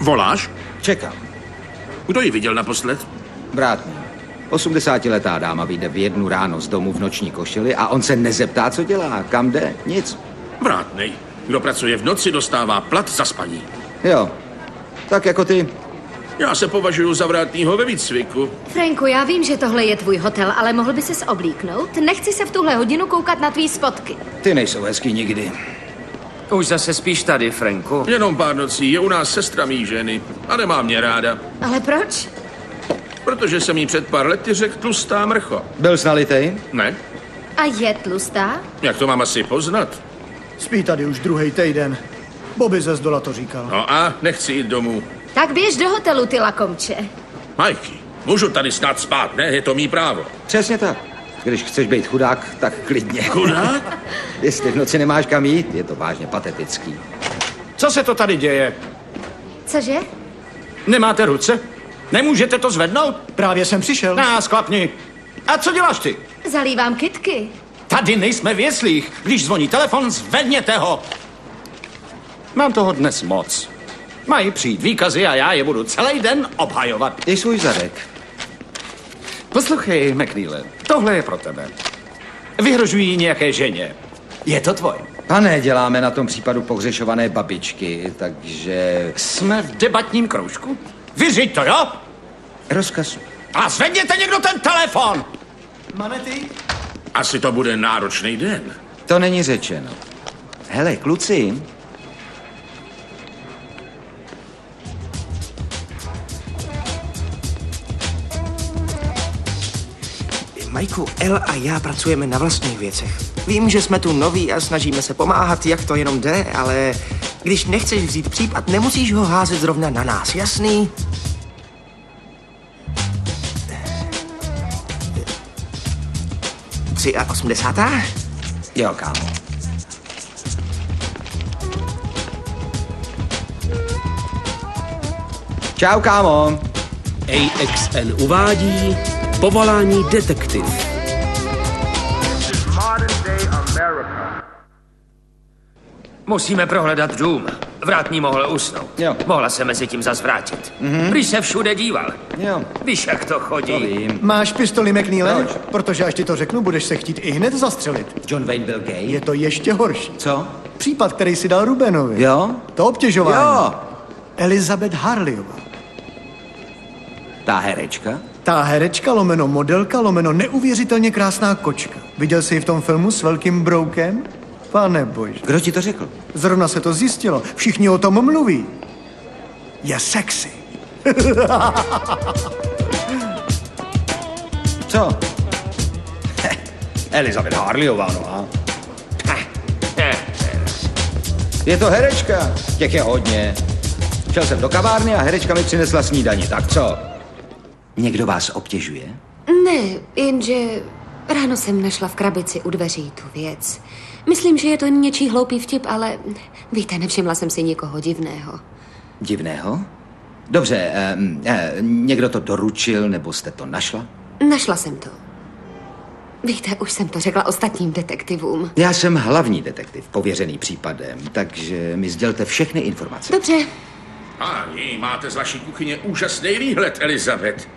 Voláš? Čekám. Kdo ji viděl naposled? Brátký. 80letá dáma vyjde v 1 ráno z domu v noční košili a on se nezeptá, co dělá, kam jde, nic. Vrátnej. Kdo pracuje v noci, dostává plat za spaní. Jo, tak jako ty. Já se považuji za vrátnýho ve výcviku. Franku, já vím, že tohle je tvůj hotel, ale mohl by ses oblíknout? Nechci se v tuhle hodinu koukat na tvý spotky. Ty nejsou hezký nikdy. Už zase spíš tady, Franku. Jenom pár nocí, je u nás sestra mý ženy a nemá mě ráda. Ale proč? Protože jsem jí před pár lety řekl tlustá mrcho. Byl jsi nalitej? Ne? A je tlustá? Jak to mám asi poznat? Spí tady už 2. týden. Bobby ze zdola to říkal. No a nechci jít domů. Tak běž do hotelu, ty lakomče. Majky, můžu tady snad spát, ne? Je to mý právo. Přesně tak. Když chceš být chudák, tak klidně. Chudák? Jestli v noci nemáš kam jít, je to vážně patetický. Co se to tady děje? Cože? Nemáte ruce? Nemůžete to zvednout? Právě jsem přišel. Nás klapni. A co děláš ty? Zalívám kytky. Tady nejsme v jeslích. Když zvoní telefon, zvedněte ho. Mám toho dnes moc. Mají přijít výkazy a já je budu celý den obhajovat. Dej svůj zadek. Poslouchej, McNeile, tohle je pro tebe. Vyhrožují nějaké ženě. Je to tvoje. Pane, děláme na tom případu pohřešované babičky, takže... Jsme v debatním kroužku? Vyřiď to, jo? Rozkaz. A zvedněte někdo ten telefon! Manety? Asi to bude náročný den. To není řečeno. Hele, kluci, Majku, El a já pracujeme na vlastních věcech. Vím, že jsme tu noví a snažíme se pomáhat, jak to jenom jde, ale když nechceš vzít případ, nemusíš ho házet zrovna na nás, jasný? A 80. jo, kámo. Čau, kámo. AXN uvádí Povolání detektiv. Musíme prohledat dům. Vrátný mohl usnout. Jo. Mohla se mezi tím zas vrátit. Prý se všude díval. Jo. Víš, jak to chodí. To vím. Máš pistoli, McNeile? Proč? Protože až ti to řeknu, budeš se chtít i hned zastřelit. John Wayne byl gay? Je to ještě horší. Co? Případ, který si dal Rubenovi. Jo? To obtěžování. Jo. Elizabeth Harleyová. Ta herečka? Ta herečka, lomeno modelka, lomeno neuvěřitelně krásná kočka. Viděl jsi ji v tom filmu s velkým broukem? Pane bože. Kdo ti to řekl? Zrovna se to zjistilo. Všichni o tom mluví. Je sexy. Co? Elizabeth Harleyová, no a? Je to herečka. Těch je hodně. Šel jsem do kavárny a herečka mi přinesla snídani. Tak co? Někdo vás obtěžuje? Ne, jenže ráno jsem našla v krabici u dveří tu věc. Myslím, že je to něčí hloupý vtip, ale víte, nevšimla jsem si nikoho divného. Divného? Dobře, někdo to doručil, nebo jste to našla? Našla jsem to. Víte, už jsem to řekla ostatním detektivům. Já jsem hlavní detektiv, pověřený případem, takže mi sdělte všechny informace. Dobře. Páni, máte z vaší kuchyně úžasný výhled, Elizabeth.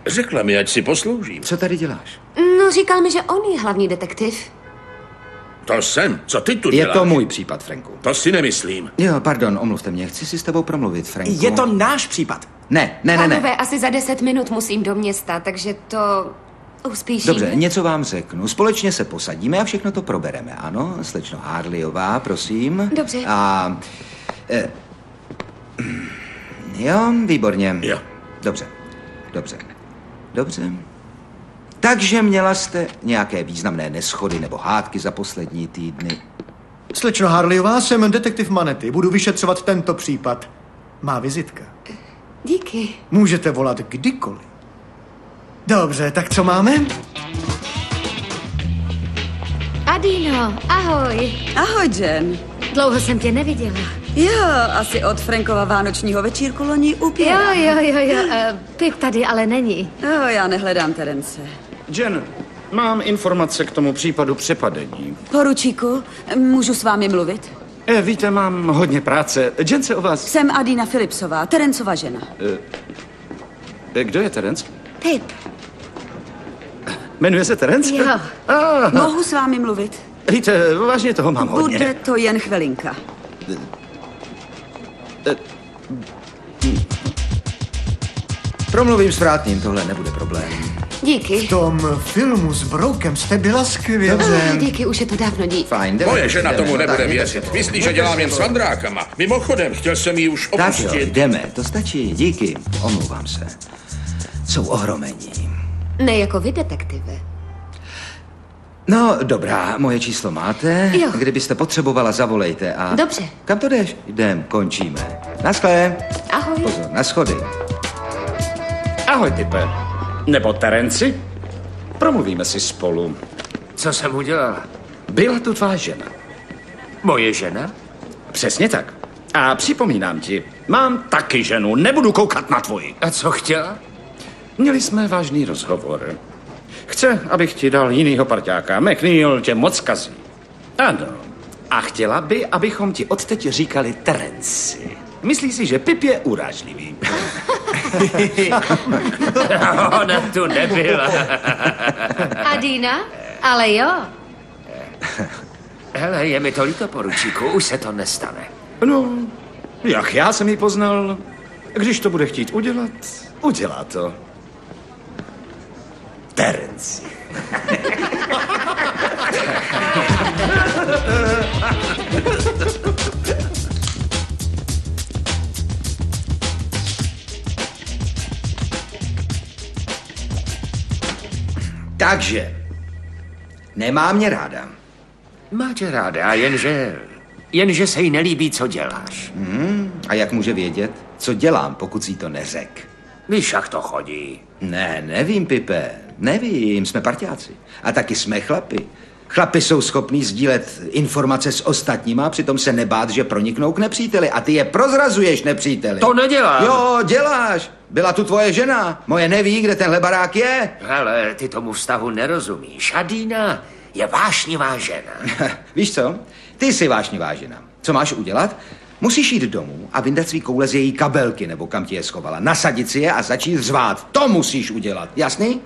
Řekla mi, ať si posloužím. Co tady děláš? No, říkal mi, že on je hlavní detektiv. To jsem. Co ty tu Je děláš? to můj případ, Franku. To si nemyslím. Jo, pardon, omluvte mě, chci si s tebou promluvit, Franku. Je to náš případ. Ne. Pánové, asi za 10 minut musím do města, takže to uspíšíme. Dobře, něco vám řeknu. Společně se posadíme a všechno to probereme, ano? Slečno Harleyová, prosím. Dobře. A... jo, výborně. Jo. Dobře. Takže měla jste nějaké významné neschody nebo hádky za poslední týdny? Slečno Harleyová, jsem detektiv Manety. Budu vyšetřovat tento případ. Má vizitka. Díky. Můžete volat kdykoliv. Dobře, tak co máme? Adino, ahoj. Ahoj, Jen. Dlouho jsem tě neviděla. Jo, asi od Frankova vánočního večírku loni upěla. Jo. Pip tady ale není. Jo, já nehledám Terence. Jen, mám informace k tomu případu přepadení. Poručíku, můžu s vámi mluvit? Víte, mám hodně práce. Jen se o vás... Jsem Adina Philipsová, Terencova žena. Kdo je Terence? Pip. Jmenuje se Terence? Jo. Mohu s vámi mluvit? Víte, vážně toho mám hodně. Bude to jen chvilinka. Promluvím s vrátným, tohle nebude problém. Díky. V tom filmu s Broukem jste byla skvělá. Díky, už je to dávno díky. Fajn, jdeme. Moje žena jdeme, tomu no, nebude tak, věřit. Myslí, že dělám jen s vandrákama. Mimochodem, chtěl jsem ji už Tak jo, opustit. jdeme, to stačí, díky. Omlouvám se. Jsou ohromení. Ne jako vy, detektive. No, dobrá, moje číslo máte. Jo. Kdybyste potřebovala, zavolejte a... Dobře. Kam to jdeš? Jdem, končíme. Naschle. Ahoj. Pozor, na schody. Ahoj, type. Nebo Terenci? Promluvíme si spolu. Co jsem udělal? Byla tu tvá žena. Moje žena? Přesně tak. A připomínám ti, mám taky ženu, nebudu koukat na tvoji. A co chtěla? Měli jsme vážný rozhovor. Chce, abych ti dal jinýho parťáka. McNeil tě moc kazí. Ano. A chtěla by, abychom ti odteď říkali Terenci. Myslí si, že Pip je urážlivý. Ona tu nebyla. Adina? Ale jo. Hele, je mi to líto, poručíku, už se to nestane. No, jak já jsem ji poznal, když to bude chtít udělat, udělá to. Terence. Takže, nemá mě ráda. Má tě ráda, jenže se jí nelíbí, co děláš. A jak může vědět, co dělám, pokud si to neřek? Víš, jak to chodí. Ne, nevím, Pipe, nevím, jsme parťáci. A taky jsme chlapi. Chlapi jsou schopní sdílet informace s ostatníma, přitom se nebát, že proniknou k nepříteli. A ty je prozrazuješ nepříteli. To nedělám. Jo, děláš. Byla tu tvoje žena. Moje neví, kde tenhle barák je. Hele, ty tomu vztahu nerozumíš. Adina je vášnivá žena. Víš co? Ty jsi vášnivá žena. Co máš udělat? Musíš jít domů a vyndat svý koule z její kabelky, nebo kam ti je schovala. Nasadit si je a začít řvát. To musíš udělat. Jasný?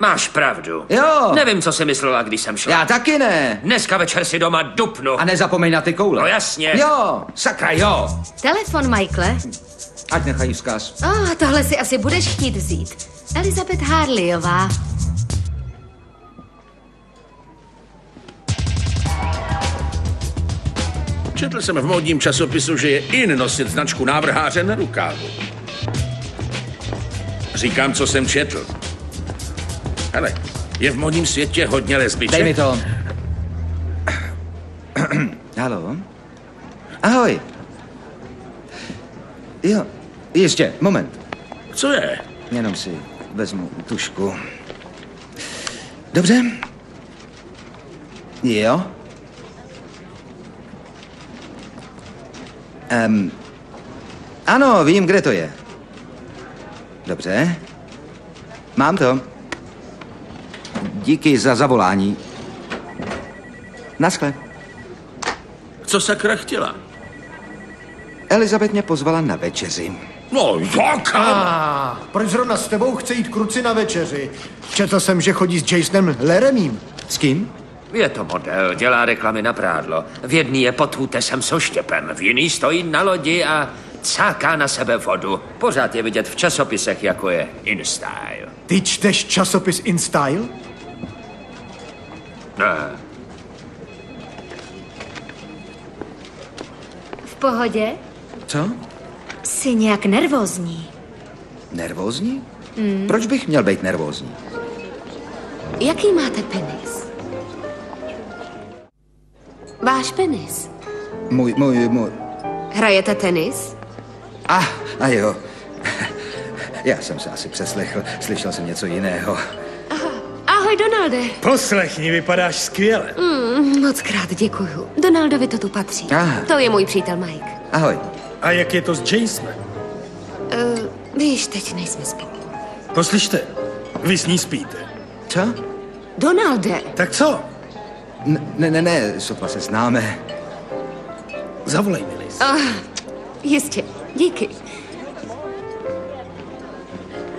Máš pravdu. Jo. Nevím, co jsi myslela, když jsem šla. Já taky ne. Dneska večer si doma dupnu. A nezapomeň na ty koule. No jasně. Jo, sakra, jo. Telefon, Michaele. Ať nechají vzkaz. Tohle si asi budeš chtít vzít. Elizabeth Harleyová. Četl jsem v módním časopisu, že je in nosit značku návrháře na rukávu. Říkám, co jsem četl. Hele, je v módním světě hodně lesbiček. Dej mi to. Haló? Ahoj. Jo, ještě, moment. Co je? Jenom si vezmu tušku. Dobře? Jo? Ano, vím, kde to je. Dobře. Mám to. Díky za zavolání. Naschle. Co sakra chtěla? Elizabeth mě pozvala na večeři. No, jaká? Proč zrovna s tebou chce jít kruci na večeři? Četl jsem, že chodí s Jasonem Leremím. S kým? Je to model, dělá reklamy na prádlo. V jedný je pod útesem so štěpem, v jiný stojí na lodi a cáká na sebe vodu. Pořád je vidět v časopisech, jako je InStyle. Ty čteš časopis InStyle? Ne. V pohodě? Co? Jsi nějak nervózní. Nervózní? Proč bych měl být nervózní? Jaký máte penis? Váš penis. Můj. Hrajete tenis? A jo. Já jsem se asi přeslechl. Slyšel jsem něco jiného. Ahoj, Donalde. Poslechni, vypadáš skvěle. Moc krát děkuju. Donaldovi to tu patří. Aha. To je můj přítel Mike. Ahoj. A jak je to s Jasonem? Víš, teď nejsme spolu. Poslyšte, vy s ní spíte. Co? Donalde. Tak co? Ne, sotva se známe. Zavolej mi, Liz. Jistě, díky.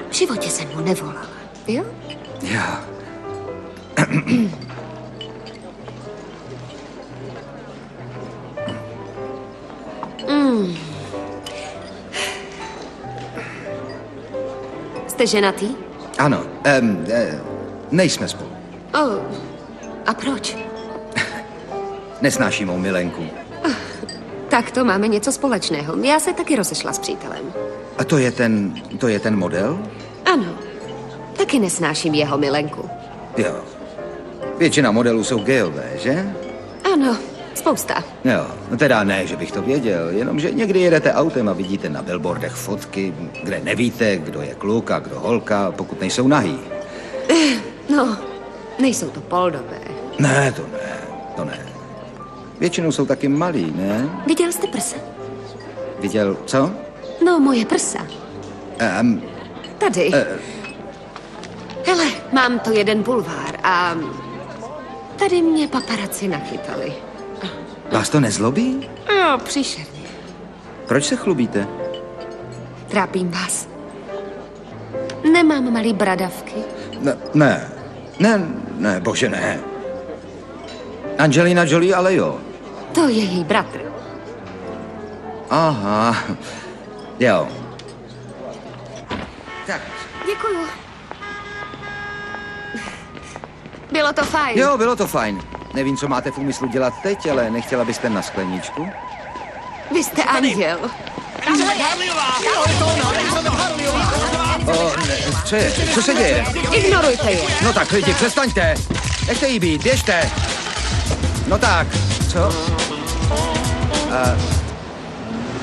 V životě jsem mu nevolala, jo? Já. Jste ženatý? Ano, nejsme spolu. A proč? Nesnáším mou milenku. Tak to máme něco společného. Já se taky rozešla s přítelem. A to je ten model? Ano, taky nesnáším jeho milenku. Jo. Většina modelů jsou gejové, že? Ano, spousta. Jo, no teda ne, že bych to věděl, jenomže někdy jedete autem a vidíte na billboardech fotky, kde nevíte, kdo je kluk a kdo holka, pokud nejsou nahý. No, nejsou to poldové. Ne, to ne. Většinou jsou taky malí, ne? Viděl jste prsa? Viděl, co? No, moje prsa. Tady. Hele, mám to jeden bulvár a tady mě paparazzi nachytali. Vás to nezlobí? Jo, příšerně. Proč se chlubíte? Trápím vás. Nemám malý bradavky. Ne, bože ne. Angelina Jolie ale jo. To je její bratr. Aha, jo. Tak. Děkuju. Bylo to fajn. Jo, bylo to fajn. Nevím, co máte v úmyslu dělat teď, ale nechtěla byste na skleničku? Vy jste anděl. Co je? Co se děje? Ignorujte je. No tak lidi, přestaňte. Nechte jí být, běžte. No tak, co?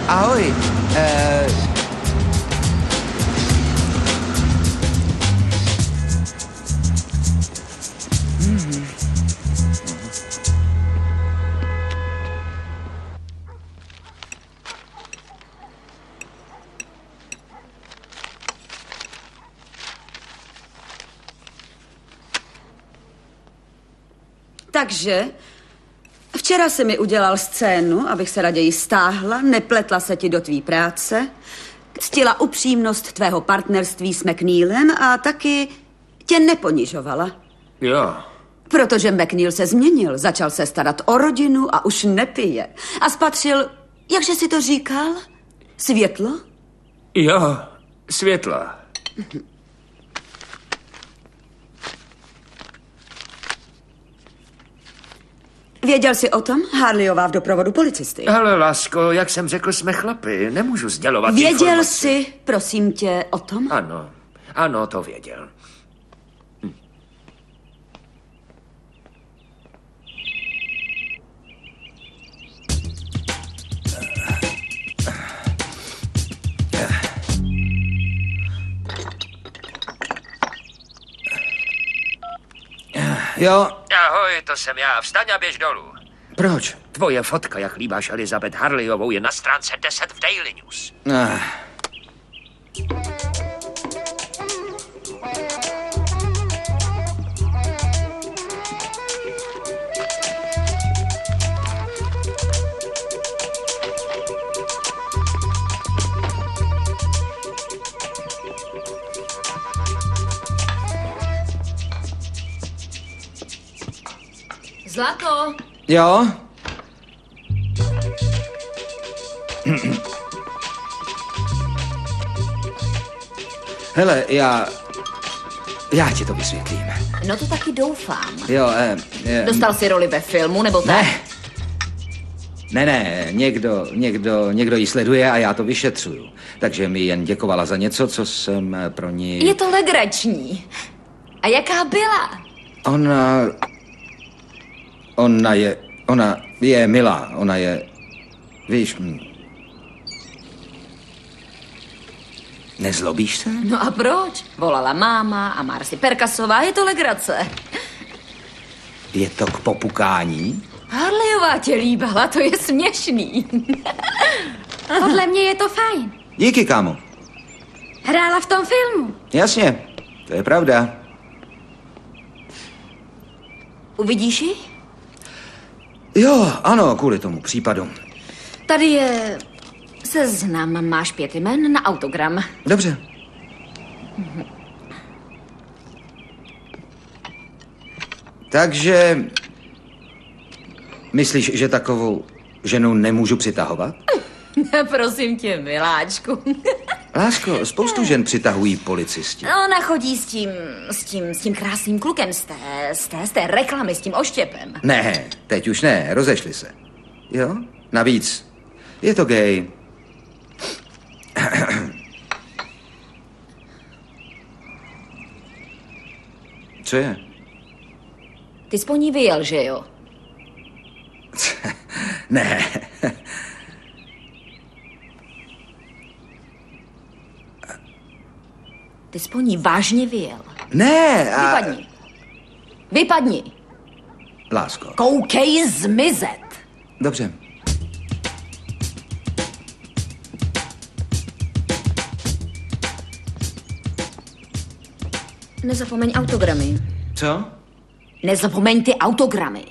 Ahoj. Takže včera si mi udělal scénu, abych se raději stáhla, nepletla se ti do tvý práce, ctila upřímnost tvého partnerství s McNeilem a taky tě neponižovala. Jo. Protože McNeil se změnil, začal se starat o rodinu a už nepije. A spatřil, jakže si to říkal? Světlo? Jo, světlo. Věděl jsi o tom? Harleyová v doprovodu policisty. Ale lásko, jak jsem řekl, jsme chlapi. Nemůžu sdělovat Věděl informace. jsi, prosím tě, o tom? Ano, to věděl. Jo. Ahoj, to jsem já. Vstaň a běž dolů. Proč? Tvoje fotka, jak líbáš Elizabeth Harleyovou, je na stránce 10 v Daily News. Zlato. Jo? Hele, já ti to vysvětlím. No to taky doufám. Jo, Dostal jsi roli ve filmu, nebo tak? Ne, někdo ji sleduje a já to vyšetřuju. Takže mi jen děkovala za něco, co jsem pro ní... Je to legrační. A jaká byla? Ona je milá, ona je, víš, nezlobíš se? No a proč? Volala máma a Marcy Perkasová, je to legrace. Je to k popukání? Harleyová tě líbala, to je směšný. Podle mě je to fajn. Díky, kámo. Hrála v tom filmu. Jasně, to je pravda. Uvidíš ji? Jo, ano, kvůli tomu případu. Tady je seznam, máš 5 jmen na autogram. Dobře. Takže myslíš, že takovou ženu nemůžu přitahovat? Prosím tě, miláčku. Lásko, spoustu žen přitahují policisti. Ona chodí s tím krásným klukem z té reklamy, s tím oštěpem. Ne, teď už ne, rozešli se. Jo? Navíc, je to gay. Co je? Ty jsi po ní vyjel, že jo? Ne. Ty jsi po ní vážně vyjel. Ne. Vypadni. Vypadni. Lásko. Koukej zmizet. Dobře. Nezapomeň autogramy. Co? Nezapomeň ty autogramy.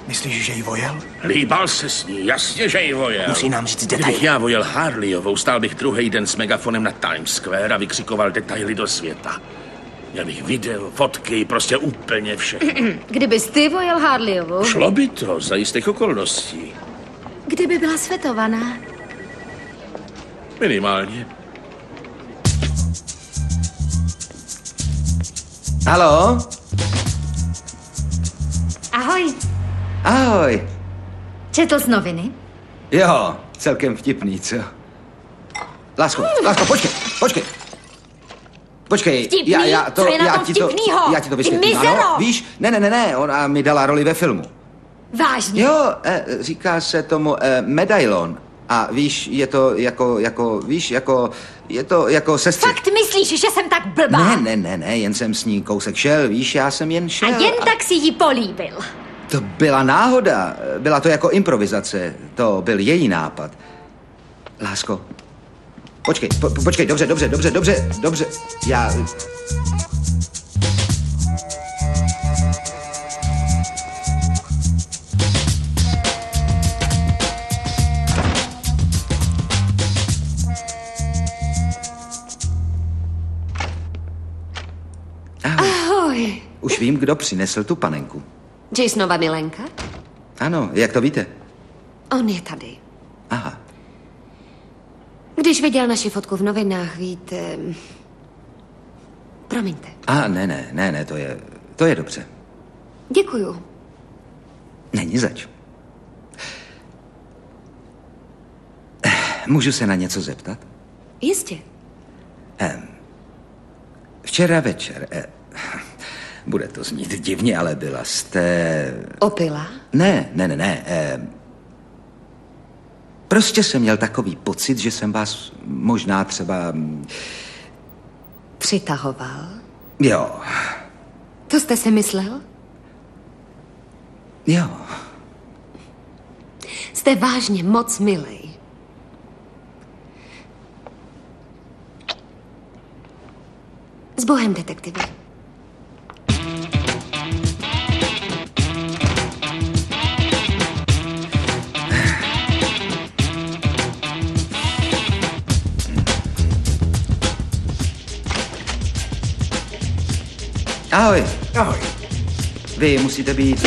Myslíš, že jí vojel? Líbal se s ní, jasně, že ji vojel. Musí nám říct detaily. Kdybych já vojel Harleyovou, stál bych druhý den s megafonem na Times Square a vykřikoval detaily do světa. Měl bych video, fotky, prostě úplně všechno. Kdybys ty vojel Harleyovou, Šlo by to za jistých okolností. kdyby byla svetovaná. Minimálně. Haló? Ahoj, Ahoj. četl jsi noviny? Jo, celkem vtipný, co? Lásko, počkej. Počkej, Vtipný? já Co je na tom vtipnýho? já ti to Ty vysvětlím, mizero! ano? Víš, ne, ona mi dala roli ve filmu. Vážně? Jo, říká se tomu medailon. A víš, je to jako sestry. Fakt myslíš, že jsem tak blbá? Ne, jen jsem s ní kousek šel, víš, já jsem jen šel. A jen tak si ji políbil. To byla náhoda, byla to jako improvizace, to byl její nápad. Lásko, počkej, dobře, já... Ahoj. Už vím, kdo přinesl tu panenku. Jasonova milenka? Ano, jak to víte? On je tady. Aha. Když viděl naši fotku v novinách, víte... Promiňte. Ne, to je dobře. Děkuju. Není zač. Můžu se na něco zeptat? Jistě. Včera večer... bude to znít divně, ale byla jste... Opila? Ne. Prostě jsem měl takový pocit, že jsem vás možná třeba... Přitahoval? Jo. To jste si myslel? Jo. Jste vážně moc milej. S Bohem, detektivy. Ahoj. Ahoj. Vy musíte být...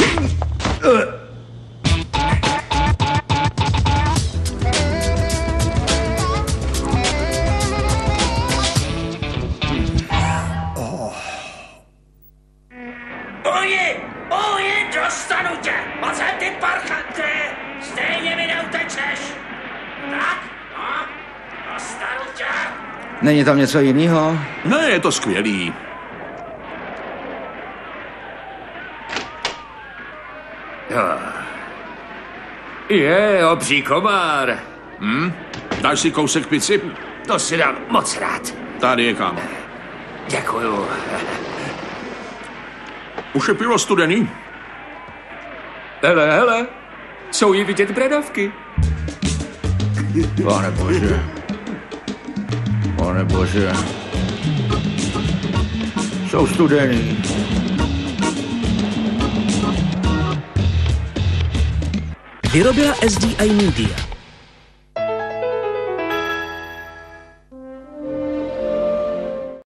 Oji, dostanu tě! Moc jsem ty parchante! Stejně mi neutečeš! Tak, no, dostanu tě! Není tam něco jiného? Ne, je to skvělý. Je, obří komár. Dáš si kousek pici? To si dám moc rád. Tady je kam. Děkuju. Už je pivo studený? Hele, jsou jí vidět bradavky. Pane bože. Pane bože. Jsou studený. Vyrobila SDI Media.